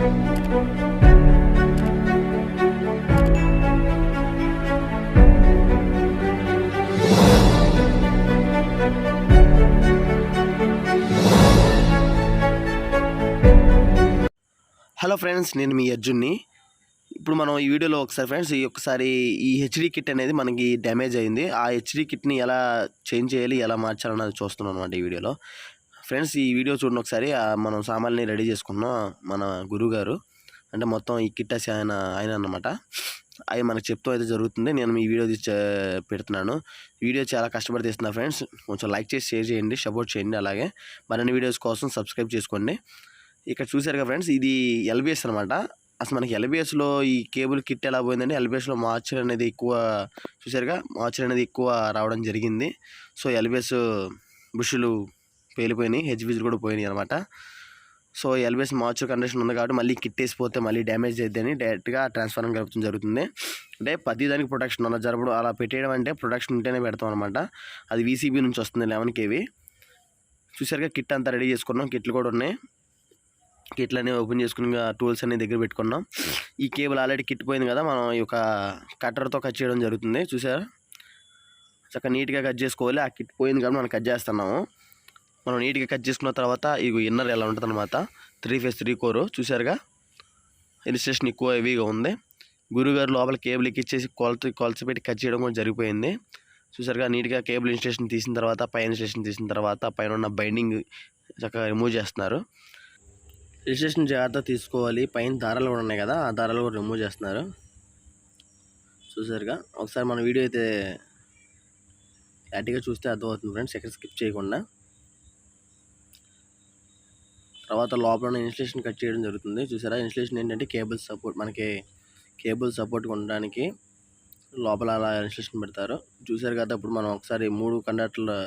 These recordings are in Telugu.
హలో ఫ్రెండ్స్, నేను మీ అర్జున్ని. ఇప్పుడు మనం ఈ వీడియోలో ఒకసారి ఈ హెచ్డి కిట్ అనేది మనకి డ్యామేజ్ అయింది. ఆ హెచ్డి కిట్ని ఎలా చేంజ్ చేయాలి, ఎలా మార్చాలన్నది చూస్తున్నాం అనమాట ఈ వీడియోలో. ఫ్రెండ్స్, ఈ వీడియో చూడండి ఒకసారి. మనం సామాన్ని రెడీ చేసుకున్నాం. మన గురువు గారు అంటే మొత్తం ఈ కిట్ ఆయన అన్నమాట. అవి మనకు చెప్తూ అయితే జరుగుతుంది. నేను మీ వీడియో తీసి పెడుతున్నాను. వీడియో చాలా కష్టపడి తీస్తున్నా ఫ్రెండ్స్. కొంచెం లైక్ చేసి షేర్ చేయండి, సపోర్ట్ చేయండి. అలాగే మరిన్ని వీడియోస్ కోసం సబ్స్క్రైబ్ చేసుకోండి. ఇక్కడ చూసారుగా ఫ్రెండ్స్, ఇది ఎల్బిఎస్ అనమాట. అసలు మనకి ఎల్బిఎస్లో ఈ కేబుల్ కిట్ ఎలా పోయిందంటే, ఎల్బిఎస్లో మార్చర్ అనేది ఎక్కువ చూసారుగా, మార్చర్ అనేది ఎక్కువ రావడం జరిగింది. సో ఎల్బిఎస్ బుష్లు పేలిపోయినాయి, హెచ్బిస్ కూడా పోయినాయి అనమాట. సో ఎల్బిఎస్ మార్చర్ కండిషన్ ఉంది కాబట్టి మళ్ళీ కిట్ వేసిపోతే మళ్ళీ డ్యామేజ్ అవుతుందని డైరెక్ట్గా ట్రాన్స్ఫార్మర్ కలపడం జరుగుతుంది. అంటే ప్రతి దానికి ప్రొటెక్షన్ అలా జరపడం, అలా పెట్టేయడం అంటే ప్రొటెక్షన్ ఉంటేనే పెడతాం అనమాట. అది వీసీబీ నుంచి వస్తుంది 11 kV. చూసారుగా, కిట్ అంతా రెడీ చేసుకున్నాం. కిట్లు కూడా ఉన్నాయి. కిట్లన్నీ ఓపెన్ చేసుకుని టూల్స్ అన్ని దగ్గర పెట్టుకున్నాం. ఈ కేబుల్ ఆల్రెడీ కిట్ పోయింది కదా, మనం ఈ యొక్క కట్టర్తో కట్ చేయడం జరుగుతుంది. చూసారా, చక్కగా నీట్గా కట్ చేసుకోవాలి. ఆ కిట్ పోయింది కాబట్టి మనం కట్ చేస్తున్నాము. మనం నీట్గా కట్ చేసుకున్న తర్వాత ఇవి ఇన్నర్ ఎలా ఉంటుంది అనమాట. 3 phase 3 core. చూసారుగా, ఇన్స్ట్రక్షన్ ఎక్కువ హెవీగా ఉంది. గురుగారు లోపల కేబుల్ ఎక్కిచ్చేసి కొలత పెట్టి కట్ చేయడం కూడా జరిగిపోయింది. చూసారుగా, నీట్గా కేబుల్ ఇన్స్ట్రక్షన్ తీసిన తర్వాత, పై ఇన్స్ట్రక్షన్ తీసిన తర్వాత పైన ఉన్న బైండింగ్ చక్కగా రిమూవ్ చేస్తున్నారు. రిజిస్ట్రేషన్ జాగ్రత్త తీసుకోవాలి. పైన దారాలు కూడా ఉన్నాయి కదా, ఆ దారాలు కూడా రిమూవ్ చేస్తున్నారు. చూసారుగా, ఒకసారి మన వీడియో అయితే యాక్టివ్గా చూస్తే అర్థమవుతుంది ఫ్రెండ్స్, ఎక్కడ స్కిప్ చేయకుండా. తర్వాత లోపల ఇన్స్టలేషన్ కట్ చేయడం జరుగుతుంది. చూసారా, ఇన్స్టలేషన్ ఏంటంటే కేబుల్ సపోర్ట్, మనకి కేబుల్ సపోర్ట్ ఉండడానికి లోపల అలా ఇన్స్టలేషన్ పెడతారు. చూసారు కదా, ఇప్పుడు మనం ఒకసారి 3 కండక్టర్లు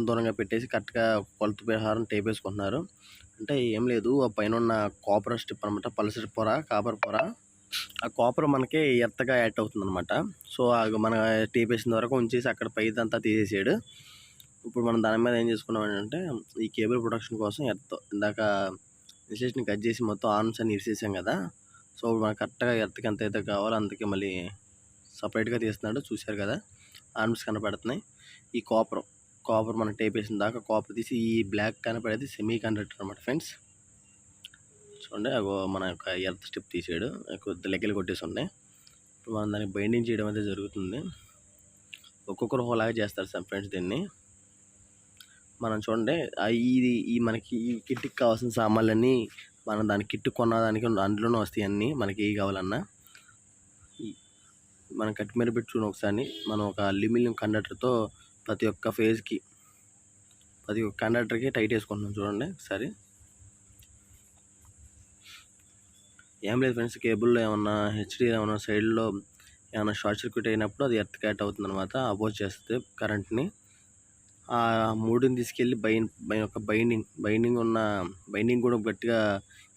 దూరంగా పెట్టేసి కరెక్ట్గా కొలత ప్రకారం టేప్ వేసుకుంటున్నారు. అంటే ఏం లేదు, ఆ పైన ఉన్న కాపర్ స్ట్రిప్ అనమాట, పల్సర్ పొర, కాపర్ పొర. ఆ కాపర్ మనకి ఎర్త్గా యాడ్ అవుతుంది అనమాట. సో మన టేప్ వేసిన వరకు ఉంచేసి అక్కడ పైదంతా తీసేసాడు. ఇప్పుడు మనం దాని మీద ఏం చేసుకున్నాం అంటే, ఈ కేబుల్ ప్రొటెక్షన్ కోసం ఇందాక ఇన్స్టలేషన్ కట్ చేసి మొత్తం ఆర్మ్స్ అన్ని ఇరిసేసాం కదా. సో మనకు కరెక్ట్గా ఎర్త్కి ఎంత అయితే కావాలో అందుకే మళ్ళీ సపరేట్గా తీస్తున్నాడు. చూశారు కదా, ఆర్మ్స్ కనపడుతున్నాయి. ఈ కాపర్ మనం టేప్ వేసిన దాకా కాపర్ తీసి ఈ బ్లాక్ కనపడేది సెమీ కండక్టర్ అనమాట ఫ్రెండ్స్. చూడండి, అగో మన యొక్క ఎర్త్ స్ట్రిప్ తీసాడు, కొద్ది లెక్కలు కొట్టేసి ఉన్నాయి. ఇప్పుడు మనం దానికి బైండింగ్ చేయడం అయితే జరుగుతుంది. ఒక్కొక్కరు ఒకలాగా చేస్తారు సార్ ఫ్రెండ్స్ దీన్ని. మనం చూడండి, ఈ మనకి ఈ కిట్కి కావాల్సిన సామాన్లన్నీ మనం దాని కిట్ కొన్నదానికి అందులోనే వస్తాయి అన్నీ, మనకి ఏ కావాలన్నా. మనం కట్ మీద పెట్టి చూడండి ఒకసారి. మనం ఒక అల్యూమినియం కండక్టర్తో ప్రతి ఒక్క ఫేజ్కి, ప్రతి ఒక్క కండక్టర్కి టైట్ వేసుకుంటున్నాం. చూడండి ఒకసారి. ఏం లేదు ఫ్రెండ్స్, కేబుల్లో ఏమన్నా హెచ్డి ఏమన్నా సైడ్లో ఏమన్నా షార్ట్ సర్క్యూట్ అయినప్పుడు అది ఎర్త్ కట్ అవుతుంది అనమాట, అపోజ్ చేస్తుంది కరెంట్ని. ఆ 3ని తీసుకెళ్ళి ఒక బైండింగ్ కూడా గట్టిగా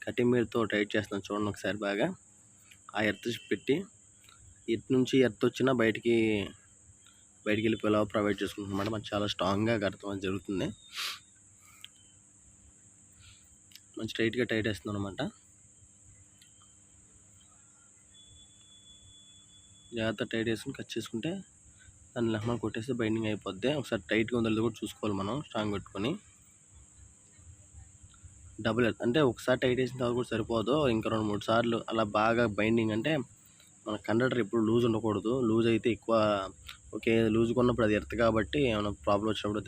కటింగ్ మీదతో టైట్ చేస్తున్నాం. చూడండి ఒకసారి బాగా. ఆ ఎర్త్ పెట్టి ఎర్త్ నుంచి ఎర్త్ వచ్చినా బయటికి వెళ్ళిపోయేలా ప్రొవైడ్ చేసుకుంటున్నాం అన్నమాట. మనకు చాలా స్ట్రాంగ్గా కడతాం జరుగుతుంది. మంచి టైట్గా టైట్ వేస్తున్నాం అనమాట. జాగ్రత్త టైట్ వేసుకుని కట్ చేసుకుంటే దాన్ని లెహమా కొట్టేస్తే బైండింగ్ అయిపోద్ది. ఒకసారి టైట్గా ఉందో కూడా చూసుకోవాలి మనం, స్ట్రాంగ్ పెట్టుకొని. డబుల్ ఎర్త్ అంటే ఒకసారి టైట్ వేసిన తర్వాత కూడా సరిపోదు, ఇంకా 2-3 సార్లు అలా బాగా బైండింగ్. అంటే మన కండక్టర్ ఎప్పుడు లూజ్ ఉండకూడదు. లూజ్ అయితే ఎక్కువ ఓకే, లూజ్ కొన్నప్పుడు అది ఎర్త్ కాబట్టి ఏమైనా ప్రాబ్లం వచ్చినప్పుడు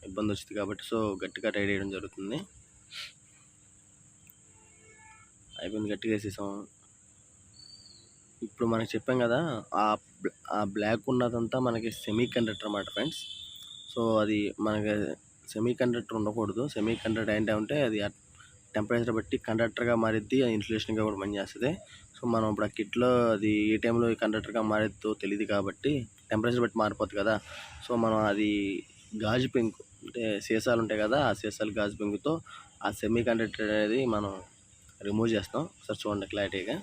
ఇబ్బంది వస్తుంది కాబట్టి, సో గట్టిగా టైట్ వేయడం జరుగుతుంది. అయిపోయింది, గట్టిగా వేసేసాం. ఇప్పుడు మనకి చెప్పాం కదా, ఆ బ్లాక్ ఉన్నదంతా మనకి సెమీ కండక్టర్ అన్నమాట ఫ్రెండ్స్. సో అది మనకి సెమీ కండక్టర్ ఉండకూడదు. సెమీ కండక్టర్ ఏంటంటే అది టెంపరేచర్ బట్టి కండక్టర్గా మారిద్ది, ఇన్సులేషన్గా కూడా పనిచేస్తుంది. సో మనం ఇప్పుడు ఆ కిట్లో అది ఏ టైంలో కండక్టర్గా మారిద్దో తెలియదు కాబట్టి టెంపరేచర్ బట్టి మారిపోతుంది కదా. సో మనం అది గాజు పెంకు అంటే సీసాలు ఉంటాయి కదా, ఆ సీసాలు గాజు పెంకుతో ఆ సెమీ కండక్టర్ అనేది మనం రిమూవ్ చేస్తాం. ఒకసారి చూడండి క్లారిటీగా.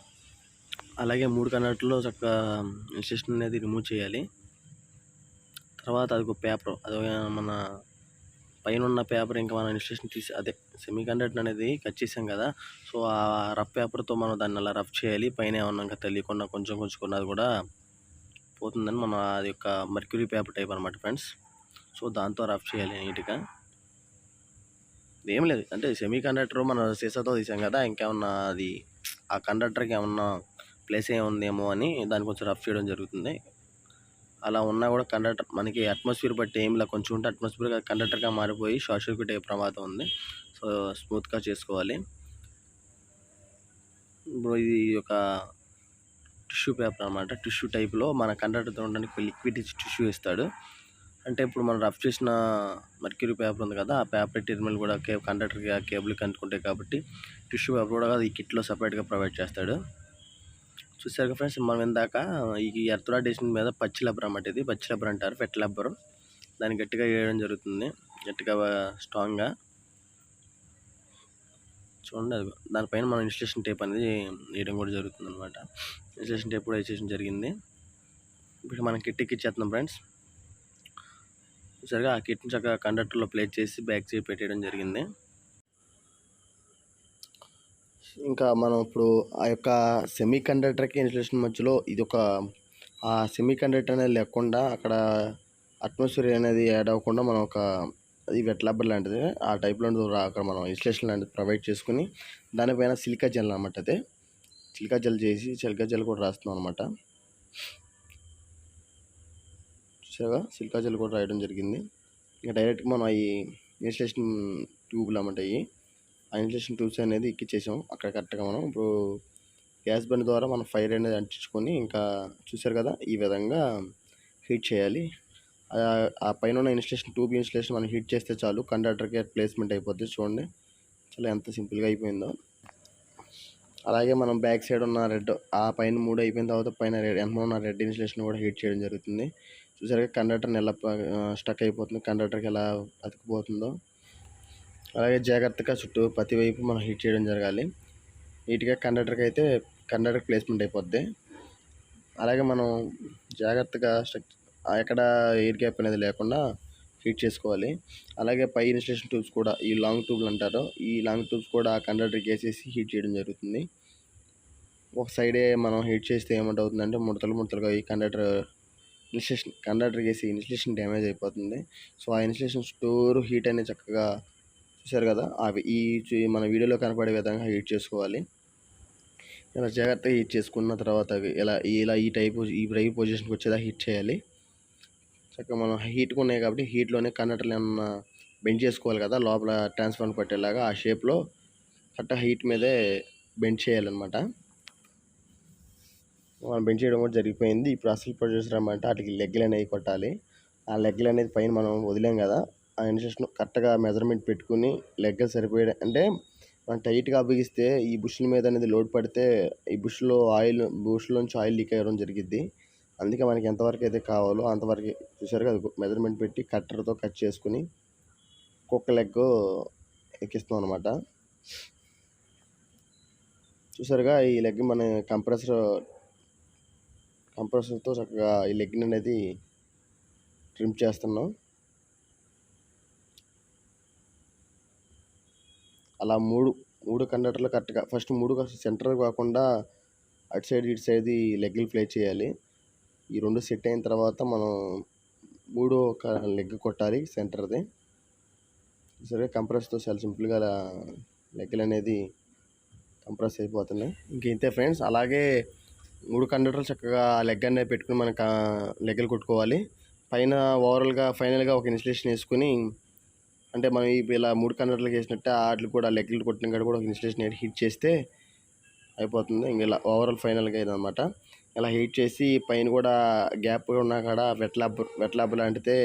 అలాగే 3 కండక్టర్లో చక్కగా ఇన్సులేషన్ అనేది రిమూవ్ చేయాలి. తర్వాత అది ఒక పేపర్, అది మన పైన ఉన్న పేపర్ ఇంకా మనం ఇన్స్టలేషన్ తీసి అదే సెమీ కండక్టర్ అనేది కట్ చేసాం కదా, సో ఆ రఫ్ పేపర్తో మనం దాన్ని అలా రఫ్ చేయాలి. పైన ఏమన్నా ఇంకా తెలియకుండా కొంచెం అది కూడా పోతుందని మనం అది యొక్క మర్క్యూరీ పేపర్ టైప్ అనమాట ఫ్రెండ్స్. సో దాంతో రఫ్ చేయాలి నీట్గా. ఏం లేదు అంటే సెమీ కండక్టర్ మనం సీసాతో తీసాం కదా, ఇంకేమన్నా అది ఆ కండక్టర్కి ఏమన్నా ప్లేస్ ఏముందేమో అని దాన్ని కొంచెం రఫ్ చేయడం జరుగుతుంది. అలా ఉన్నా కూడా కండక్టర్ మనకి అట్మాస్ఫియర్ బట్టి ఏంలా కొంచెం ఉంటే అట్మాస్ఫియర్ కండక్టర్గా మారిపోయి షార్ట్ సర్క్యూట్ అయ్యే ప్రమాదం ఉంది. సో స్మూత్గా చేసుకోవాలి. ఇప్పుడు ఇది ఒక టిష్యూ పేపర్ అనమాట. టిష్యూ టైప్లో మన కండక్టర్తో ఉండడానికి లిక్విడ్ టిష్యూ ఇస్తాడు. అంటే ఇప్పుడు మనం రఫ్ చేసిన మర్క్యూరీ పేపర్ ఉంది కదా, ఆ పేపర్ టెర్మినల్ కూడా కండక్టర్కి కేబుల్ కనుక్కుంటాయి కాబట్టి టిష్యూ పేపర్ కూడా ఈ కిట్లో సపరేట్గా ప్రొవైడ్ చేస్తాడు. చూసారు ఫ్రెండ్స్, మనం ఇందాక ఈ ఎర్త్ రాడ్ వేసిన మీద పచ్చి రబ్బర్ అన్నమాట. ఇది పచ్చి రబ్బర్ అంటారు, ఫెట్ రబ్బర్. దాన్ని గట్టిగా వేయడం జరుగుతుంది, గట్టిగా స్ట్రాంగ్గా. చూడండి అది దానిపైన మనం ఇన్స్టలేషన్ టేప్ అనేది వేయడం కూడా జరుగుతుంది అనమాట. ఇన్స్టలేషన్ టేప్ కూడా వేసేయడం జరిగింది. ఇప్పుడు మనం కిట్ ఎక్కిచ్చేస్తున్నాం ఫ్రెండ్స్. సరిగా ఆ కిట్ని చక్కగా కండక్టర్లో ప్లేట్ చేసి బ్యాక్ సైడ్ పెట్టేయడం జరిగింది. ఇంకా మనం ఇప్పుడు ఆ యొక్క సెమీ కండక్టర్కి ఇన్స్టలేషన్ మధ్యలో ఇది ఒక ఆ సెమీ కండక్టర్ అనేది లేకుండా అక్కడ అట్మాస్ఫియర్ అనేది యాడ్ అవ్వకుండా మనం ఒక అది వెట్ రబ్బర్ లాంటిది ఆ టైప్లో అక్కడ మనం ఇన్స్టలేషన్ లాంటిది ప్రొవైడ్ చేసుకుని దానిపైన సిలికా జెల్ అన్నమాట. అదే సిలికా జెల్ చేసి సిలికా జెల్ కూడా రాస్తున్నాం అనమాట. చూసాగా సిలికా జెల్ కూడా రాయడం జరిగింది. ఇంకా డైరెక్ట్గా మనం ఈ ఇన్స్టలేషన్ ట్యూబ్లు అన్నమాట. ఆ ఇన్స్టలేషన్ ట్యూబ్స్ అనేది ఎక్కిచ్చేసాం అక్కడ కరెక్ట్గా. మనం ఇప్పుడు గ్యాస్ బండ్ ద్వారా మనం ఫైర్ అనేది అంటించుకొని ఇంకా చూసారు కదా ఈ విధంగా హీట్ చేయాలి. ఆ పైన ఉన్న ఇన్స్టలేషన్ ట్యూబ్ ఇన్స్టలేషన్ మనం హీట్ చేస్తే చాలు, కండక్టర్కి ప్లేస్మెంట్ అయిపోద్ది. చూడండి చాలా ఎంత సింపుల్గా అయిపోయిందో. అలాగే మనం బ్యాక్ సైడ్ ఉన్న రెడ్ ఆ పైన 3 అయిపోయిన తర్వాత పైన వెనక ఉన్న రెడ్ ఇన్స్టలేషన్ కూడా హీట్ చేయడం జరుగుతుంది. చూసారుగా కండక్టర్ని ఎలా స్టక్ అయిపోతుంది, కండక్టర్కి ఎలా అతుకుపోతుందో. అలాగే జాగ్రత్తగా చుట్టూ ప్రతి వైపు మనం హీట్ చేయడం జరగాలి. నీట్గా కండక్టర్కి అయితే కండక్టర్ ప్లేస్మెంట్ అయిపోద్ది. అలాగే మనం జాగ్రత్తగా ఎక్కడ ఎయిర్ గ్యాప్ అనేది లేకుండా హీట్ చేసుకోవాలి. అలాగే పై ఇన్స్టలేషన్ ట్యూబ్స్ కూడా ఈ లాంగ్ ట్యూబ్లు అంటారు, ఈ లాంగ్ ట్యూబ్స్ కూడా కండక్టర్కి వేసేసి హీట్ చేయడం జరుగుతుంది. ఒక సైడే మనం హీట్ చేస్తే ఏమంటవుతుందంటే ముడతలుగా ఈ కండక్టర్కి వేసి ఇన్స్టలేషన్ డ్యామేజ్ అయిపోతుంది. సో ఆ ఇన్స్టలేషన్ స్టోర్ హీట్ అనేది చక్కగా చూసారు కదా అవి మన వీడియోలో కనపడే విధంగా హీట్ చేసుకోవాలి. ఇలా జాగ్రత్తగా హీట్ చేసుకున్న తర్వాత ఇలా ఈ డ్రైవ్ పొజిషన్కి వచ్చేదా హీట్ చేయాలి. చక్కగా మనం హీట్గా ఉన్నాయి కాబట్టి హీట్లోనే కండక్టర్లు ఏమన్నా బెండ్ చేసుకోవాలి కదా, లోపల ట్రాన్స్ఫార్మర్ పట్టేలాగా ఆ షేప్లో కరెక్ట్గా హీట్ మీదే బెండ్ చేయాలన్నమాట. మనం బెండ్ చేయడం కూడా జరిగిపోయింది. ఇప్పుడు అసలు ప్రొడ్యూసర్ అన్నమాట వాటికి లెగ్లు అనేవి కొట్టాలి. ఆ లెగ్లు అనేది పైన మనం వదిలేం కదా, ఆ ఇన్స్ట్రక్షన్ కరెక్ట్గా మెజర్మెంట్ పెట్టుకుని లెగ్గలు సరిపోయే అంటే మనం టైట్గా బిగిస్తే ఈ బుష్ల మీద అనేది లోడ్ పడితే ఈ బుష్లోంచి ఆయిల్ లీక్ అవ్వడం జరిగిద్ది. అందుకే మనకి ఎంతవరకు అయితే కావాలో అంతవరకు చూసారు కదా మెజర్మెంట్ పెట్టి కట్టర్తో కట్ చేసుకుని ఒక్కొక్క లెగ్ ఎక్కిస్తాం అనమాట. చూసారుగా ఈ లెగ్ మన కంప్రెసర్తో చక్కగా ఈ లెగ్ని అనేది ట్రిమ్ చేస్తున్నాం. అలా మూడు కండక్టర్లు కరెక్ట్గా ఫస్ట్ 3 సెంటర్ కాకుండా అటు సైడ్ ఇటు సైడ్ లెగ్లు ప్లేస్ చేయాలి. ఈ 2 సెట్ అయిన తర్వాత మనం 3 ఒక లెగ్ కొట్టాలి సెంటర్ది. సరే కంప్రెస్తో చాలా సింపుల్గా లెగ్లు అనేది కంప్రెస్ అయిపోతున్నాయి. ఇంతే ఫ్రెండ్స్. అలాగే 3 కండక్టర్లు చక్కగా లెగ్ అనేది పెట్టుకుని మనకు లెగ్లు కొట్టుకోవాలి. పైన ఫైనల్గా ఒక ఇన్స్టలేషన్ వేసుకుని అంటే మనం ఇలా 3 కండక్టర్లకు వేసినట్టే వాటికి కూడా లెగ్లు కొట్టిన కాడ కూడా ఒక ఇన్స్టలేషన్ హీట్ చేస్తే అయిపోతుంది. ఇంక ఇలా ఓవరాల్ ఫైనల్గా ఇదనమాట. ఇలా హీట్ చేసి పైన కూడా గ్యాప్ ఉన్న కాడ వెట్ ల్యాబ్ లాంటిదే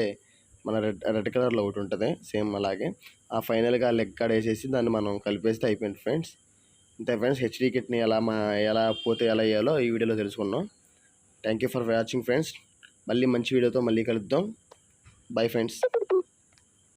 మన రెడ్ కలర్లో ఒకటి ఉంటుంది సేమ్ అలాగే. ఆ ఫైనల్గా లెగ్ కాడ వేసేసి దాన్ని మనం కలిపేస్తే అయిపోయింది ఫ్రెండ్స్. అంతే ఫ్రెండ్స్, హెచ్డీ కిట్ని ఎలా వేయాలో ఈ వీడియోలో తెలుసుకున్నాం. Thank you for watching friends. మళ్ళీ మంచి వీడియోతో మళ్ళీ కలుద్దాం. Bye friends.